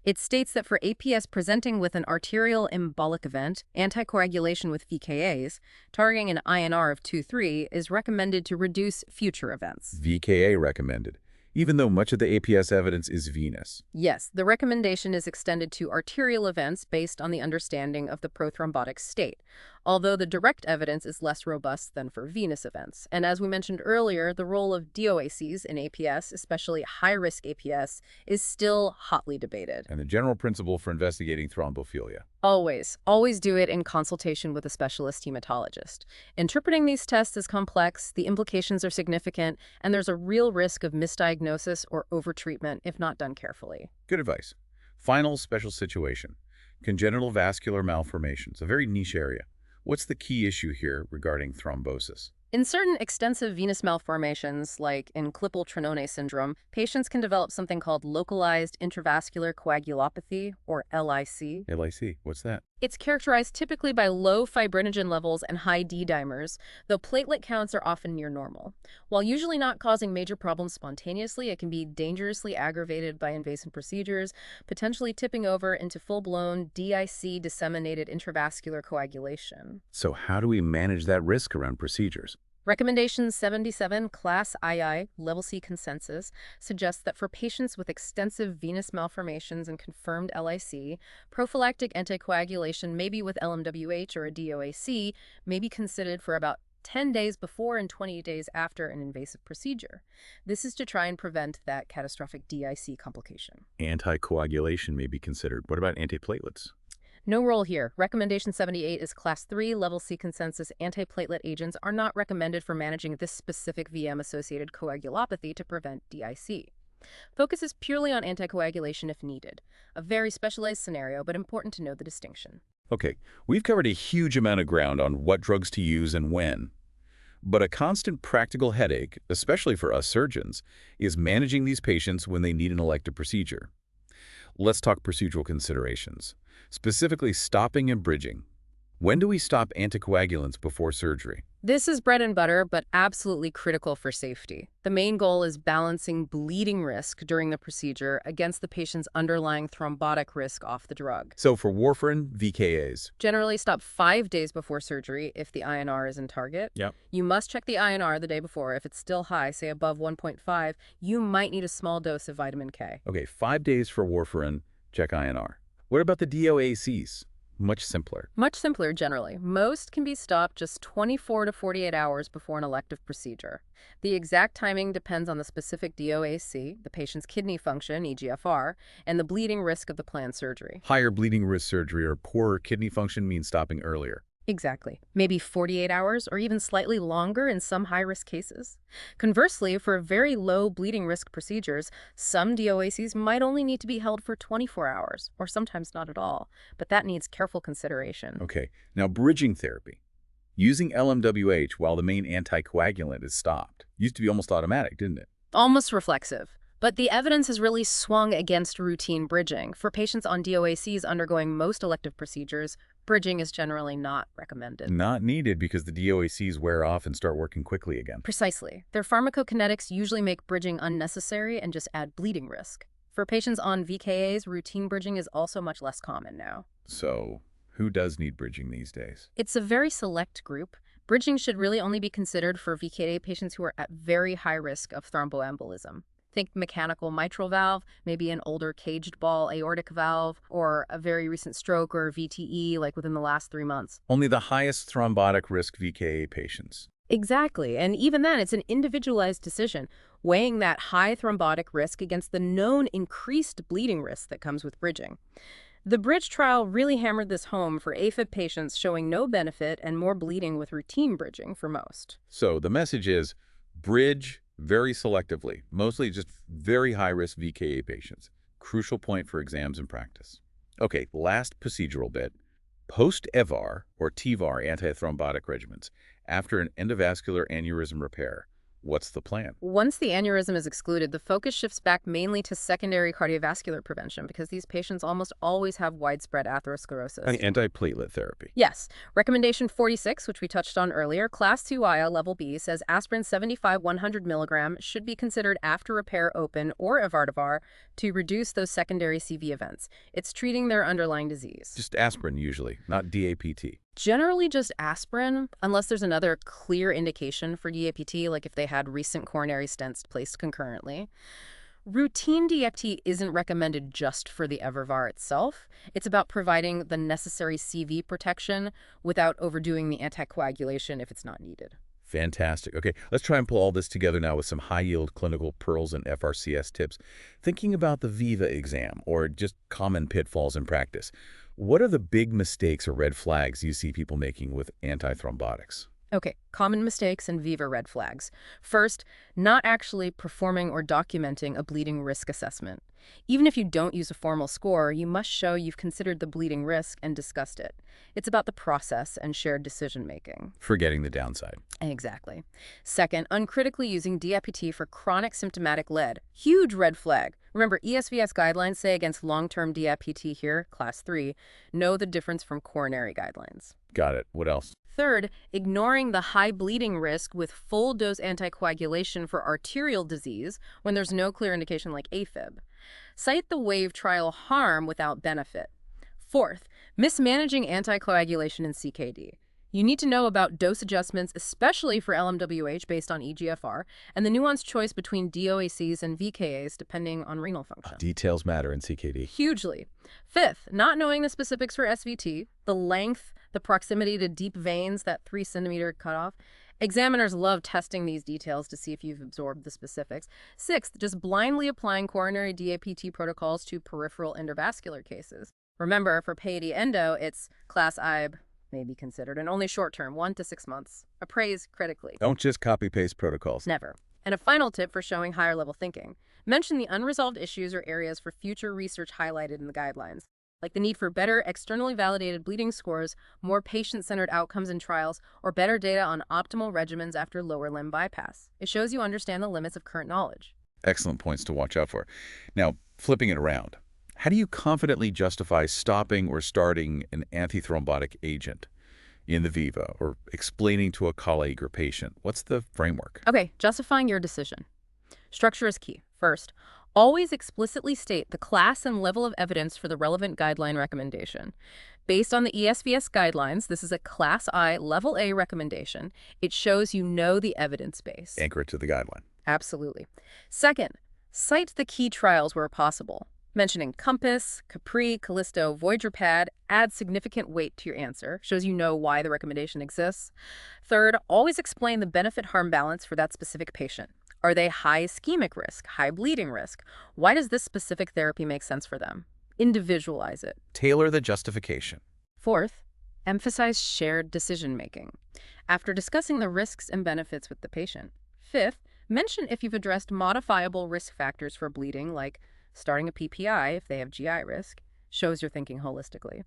It states that for APS presenting with an arterial embolic event, anticoagulation with VKAs, targeting an INR of 2.3 is recommended to reduce future events. VKA recommended, even though much of the APS evidence is venous. Yes, the recommendation is extended to arterial events based on the understanding of the prothrombotic state, although the direct evidence is less robust than for venous events. And as we mentioned earlier, the role of DOACs in APS, especially high-risk APS, is still hotly debated. And the general principle for investigating thrombophilia. Always do it in consultation with a specialist hematologist. Interpreting these tests is complex, the implications are significant, and there's a real risk of misdiagnosis or overtreatment if not done carefully. Good advice. Final special situation. Congenital vascular malformations, a very niche area. What's the key issue here regarding thrombosis? In certain extensive venous malformations, like in Klippel-Trenaunay syndrome, patients can develop something called localized intravascular coagulopathy, or LIC. LIC, what's that? It's characterized typically by low fibrinogen levels and high D-dimers, though platelet counts are often near normal. While usually not causing major problems spontaneously, it can be dangerously aggravated by invasive procedures, potentially tipping over into full-blown DIC disseminated intravascular coagulation. So how do we manage that risk around procedures? Recommendation 77, Class II, Level C consensus, suggests that for patients with extensive venous malformations and confirmed LIC, prophylactic anticoagulation, maybe with LMWH or a DOAC, may be considered for about 10 days before and 20 days after an invasive procedure. This is to try and prevent that catastrophic DIC complication. Anticoagulation may be considered. What about antiplatelets? No role here. Recommendation 78 is Class 3, Level C consensus. Antiplatelet agents are not recommended for managing this specific VM-associated coagulopathy to prevent DIC. Focus is purely on anticoagulation if needed. A very specialized scenario, but important to know the distinction. Okay, we've covered a huge amount of ground on what drugs to use and when. But a constant practical headache, especially for us surgeons, is managing these patients when they need an elective procedure. Let's talk procedural considerations, specifically stopping and bridging. When do we stop anticoagulants before surgery? This is bread and butter, but absolutely critical for safety. The main goal is balancing bleeding risk during the procedure against the patient's underlying thrombotic risk off the drug. So for warfarin, VKAs. Generally stop 5 days before surgery if the INR is in target. Yep. You must check the INR the day before. If it's still high, say above 1.5, you might need a small dose of vitamin K. Okay, 5 days for warfarin, check INR. What about the DOACs? Much simpler. Much simpler generally. Most can be stopped just 24 to 48 hours before an elective procedure. The exact timing depends on the specific DOAC, the patient's kidney function, eGFR, and the bleeding risk of the planned surgery. Higher bleeding risk surgery or poorer kidney function means stopping earlier. Exactly. Maybe 48 hours or even slightly longer in some high-risk cases. Conversely, for very low bleeding risk procedures, some DOACs might only need to be held for 24 hours, or sometimes not at all, but that needs careful consideration. Okay, now bridging therapy. Using LMWH while the main anticoagulant is stopped. Used to be almost automatic, didn't it? Almost reflexive. But the evidence has really swung against routine bridging. For patients on DOACs undergoing most elective procedures, bridging is generally not recommended. Not needed because the DOACs wear off and start working quickly again. Precisely. Their pharmacokinetics usually make bridging unnecessary and just add bleeding risk. For patients on VKAs, routine bridging is also much less common now. So, who does need bridging these days? It's a very select group. Bridging should really only be considered for VKA patients who are at very high risk of thromboembolism. Think mechanical mitral valve, maybe an older caged ball aortic valve, or a very recent stroke or VTE like within the last 3 months. Only the highest thrombotic risk VKA patients. Exactly, and even then, it's an individualized decision, weighing that high thrombotic risk against the known increased bleeding risk that comes with bridging. The BRIDGE trial really hammered this home for AFib patients, showing no benefit and more bleeding with routine bridging for most. So the message is bridge very selectively, mostly just very high-risk VKA patients. Crucial point for exams and practice. Okay, last procedural bit. Post-EVAR or TVAR antithrombotic regimens after an endovascular aneurysm repair. What's the plan? Once the aneurysm is excluded, the focus shifts back mainly to secondary cardiovascular prevention because these patients almost always have widespread atherosclerosis. Antiplatelet therapy. Yes. Recommendation 46, which we touched on earlier, Class 2 IA Level B, says aspirin 75-100 milligram should be considered after repair open or Evardivar to reduce those secondary CV events. It's treating their underlying disease. Just aspirin usually, not DAPT. Generally just aspirin, unless there's another clear indication for DAPT, like if they had recent coronary stents placed concurrently. Routine DAPT isn't recommended just for the Evarvar itself. It's about providing the necessary CV protection without overdoing the anticoagulation if it's not needed. Fantastic. Okay, let's try and pull all this together now with some high-yield clinical pearls and FRCS tips. Thinking about the VIVA exam or just common pitfalls in practice, what are the big mistakes or red flags you see people making with antithrombotics? Okay, common mistakes and VIVA red flags. First, not actually performing or documenting a bleeding risk assessment. Even if you don't use a formal score, you must show you've considered the bleeding risk and discussed it. It's about the process and shared decision-making. Forgetting the downside. Exactly. Second, uncritically using DAPT for chronic symptomatic lead. Huge red flag. Remember, ESVS guidelines say against long-term DAPT here, Class 3, know the difference from coronary guidelines. Got it. What else? Third, ignoring the high bleeding risk with full-dose anticoagulation for arterial disease when there's no clear indication like AFib. Cite the WAVE trial harm without benefit. Fourth, mismanaging anticoagulation in CKD. You need to know about dose adjustments, especially for LMWH based on eGFR, and the nuanced choice between DOACs and VKAs depending on renal function. Details matter in CKD. Hugely. Fifth, not knowing the specifics for SVT, the length, the proximity to deep veins, that 3-centimeter cutoff. Examiners love testing these details to see if you've absorbed the specifics. Sixth, just blindly applying coronary DAPT protocols to peripheral endovascular cases. Remember, for PAD endo, it's class IB may be considered, and only short-term, 1 to 6 months. Appraise critically. Don't just copy-paste protocols. Never. And a final tip for showing higher-level thinking. Mention the unresolved issues or areas for future research highlighted in the guidelines, like the need for better externally validated bleeding scores, more patient-centered outcomes in trials, or better data on optimal regimens after lower limb bypass. It shows you understand the limits of current knowledge. Excellent points to watch out for. Now, flipping it around. How do you confidently justify stopping or starting an antithrombotic agent? in the Viva or explaining to a colleague or patient? What's the framework? Okay, justifying your decision. Structure is key. First, always explicitly state the class and level of evidence for the relevant guideline recommendation. Based on the ESVS guidelines, this is a Class I, Level A recommendation. It shows you know the evidence base. Anchor it to the guideline. Absolutely. Second, cite the key trials where possible. Mentioning Compass, Capri, Callisto, Voyager Pad adds significant weight to your answer, shows you know why the recommendation exists. Third, always explain the benefit-harm balance for that specific patient. Are they high ischemic risk, high bleeding risk? Why does this specific therapy make sense for them? Individualize it. Tailor the justification. Fourth, emphasize shared decision-making. After discussing the risks and benefits with the patient. Fifth, mention if you've addressed modifiable risk factors for bleeding, like starting a PPI if they have GI risk, shows you're thinking holistically.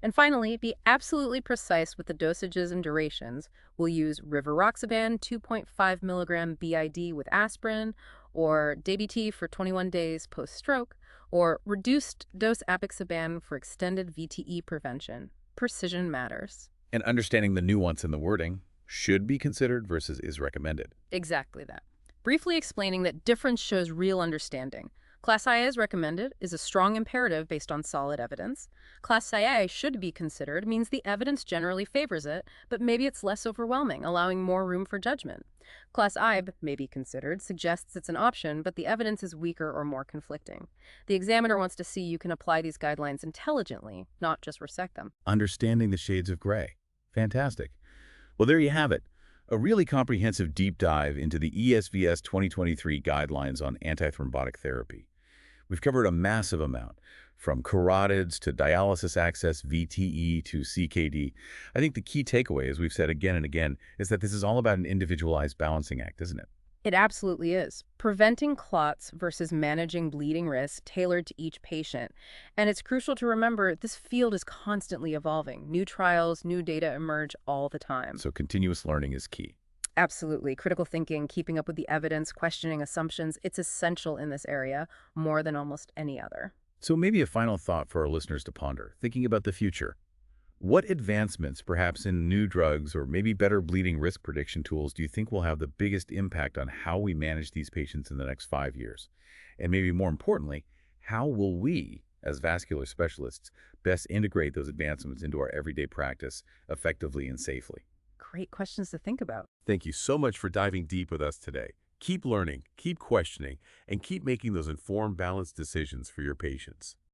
And finally, be absolutely precise with the dosages and durations. We'll use rivaroxaban 2.5 milligram BID with aspirin, or DBT for 21 days post-stroke, or reduced dose apixaban for extended VTE prevention. Precision matters. And understanding the nuance in the wording should be considered versus is recommended. Exactly that. Briefly explaining that difference shows real understanding. Class IA is recommended is a strong imperative based on solid evidence. Class IA should be considered means the evidence generally favors it, but maybe it's less overwhelming, allowing more room for judgment. Class IB may be considered suggests it's an option, but the evidence is weaker or more conflicting. The examiner wants to see you can apply these guidelines intelligently, not just recite them. Understanding the shades of gray. Fantastic. Well, there you have it. A really comprehensive deep dive into the ESVS 2023 guidelines on antithrombotic therapy. We've covered a massive amount, from carotids to dialysis access, VTE to CKD. I think the key takeaway, as we've said again and again, is that this is all about an individualized balancing act, isn't it? It absolutely is. Preventing clots versus managing bleeding risk tailored to each patient. And it's crucial to remember this field is constantly evolving. New trials, new data emerge all the time. So continuous learning is key. Absolutely. Critical thinking, keeping up with the evidence, questioning assumptions, it's essential in this area more than almost any other. So maybe a final thought for our listeners to ponder, thinking about the future. What advancements, perhaps in new drugs or maybe better bleeding risk prediction tools, do you think will have the biggest impact on how we manage these patients in the next 5 years? And maybe more importantly, how will we, as vascular specialists, best integrate those advancements into our everyday practice effectively and safely? Great questions to think about. Thank you so much for diving deep with us today. Keep learning, keep questioning, and keep making those informed, balanced decisions for your patients.